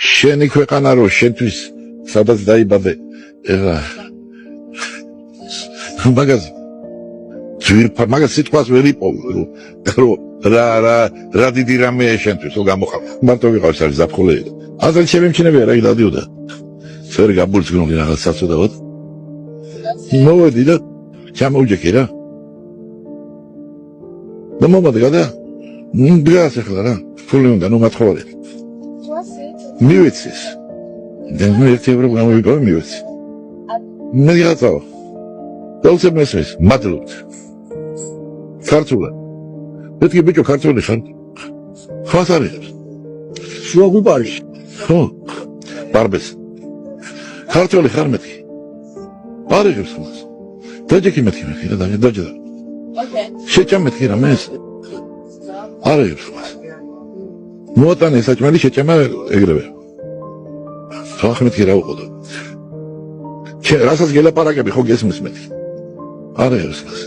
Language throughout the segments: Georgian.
შენი ქვეყანა რო შენთვის სადაც დაიბადე ეხლა მაგას სიტყვას ვერ იპოვ რომ რა დიდი რამეა შენთვის რომ გამოხარ მარტო ვიყავს არის ზაფხული აზრით შემემჩნევია რა დადიოდა ვერ გაბულწგნული რაღაც საწოდავად მოვედი და ჩამოვჯექი რა და მომადგა და დგას ახლა რა ფული უნდა ნუ მათხოვარი მივეცეს და მე ერთი ევრო გამოვიკავე მივეცე მე გაწავა და უცებ მესმის მადლობთ ქართულად მეთქი ბიჭო ქართული ხარ ხას არის შუა გუბარში ხო ბარბეს ქართული ხარ მეთქი არიღებს მას დაჯექი მეთქი რა დაჯდა შეჭამ მეთქი რა მეს არიღებს მას მოატანე საჭმელი შეჭამა ეგრევე ხო მეთქი რა უყოდო რასაც გელაპარაკები ხო გესმის მეთქი არიღებს მას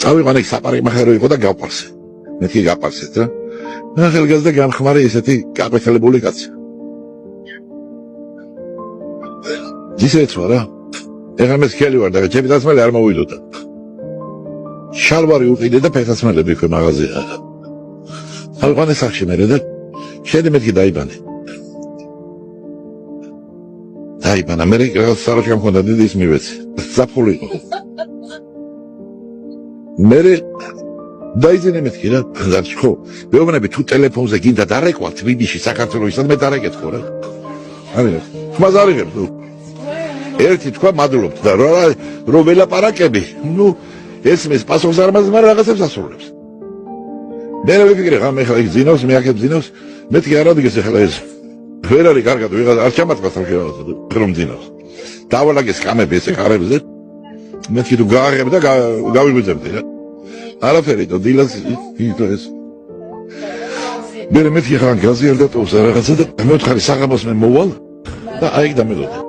წავიყვანე საპარაკი მახერო იყო და გავპარსე მეთქი გაპარსეთ რა ახალგაზრდა გამხმარე ესეთი კაპიტალებული კაცი ისეთ რა ეხლა მე სქელი ვარ და ჩემი დასმელი არ მოვიდოდა შალვარი უყიდე და ფეხსაცმელები ქვე მაღაზია ავიყვანე სახში მერე და შედი მეთქი დაიბანა მე რაღაც საროჩი გამქონდა დიდი ის მივეცე ზაფხული იყო მე დაიძინე მეთქი რა ხო მეუბნები თუ ტელეფონზე გინდა დარეკვა თბილისში საქართველოსთან მე დარეკეთქო რა არის ხმას არიღებ ერთი თქვა მადლობთ და რო ველაპარაკები ნუ ესმის პასუხს არ მაქვს მაგრამ რაღაცებს ასრულებს მე რა ვიფიქრე ხა მე ხა გძინავს მე აქ გძინავს მეთქი არ ადგეს ახლა ეს ვერ არის კარგად ვიღაც არ ჩამატყვა სამშევასო რომ ძინავს დავალაგეს კამები ესე კარებზე მეთქი თუ გააღებ და გავიგვიძებდი რა არაფერი და დილას იტო ეს მე მეთქი ხა გაზიარდა თავს რაღაცა და მეოთხარი საღამოს მე მოვალ და აი დამელოდი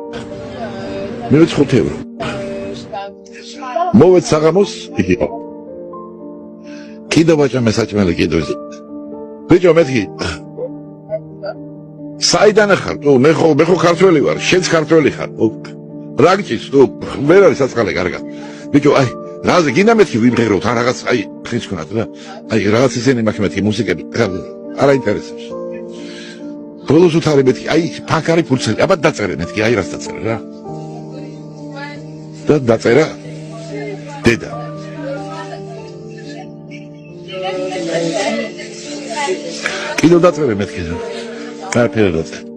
მე 5 ევრო მოვეც საღამოს იქ კიდევ ვაჭამე საჭმელი კიდევ ბიჭო მეთქი საიდან ხარ თუ მე ხო ქართველი ვარ შენც ქართველი ხარ რა გჭირს თუ ვერ არის საწყალე კარგად ბიჭო აი რაზე გინდა მეთქი ვიმღეროთ ან რაღაც აი ხის ქონათ რა აი რაღაც ისინი მაქვს მეთქი მუსიკები არ აინტერესებს ბოლოს უთხარი მეთქი აი ფაქარი ფურცელი აბა დაწერე მეთქი აი რას დაწერე რა და დაწერა დედა კიდევ დაწერე მეთქი რა კარფერად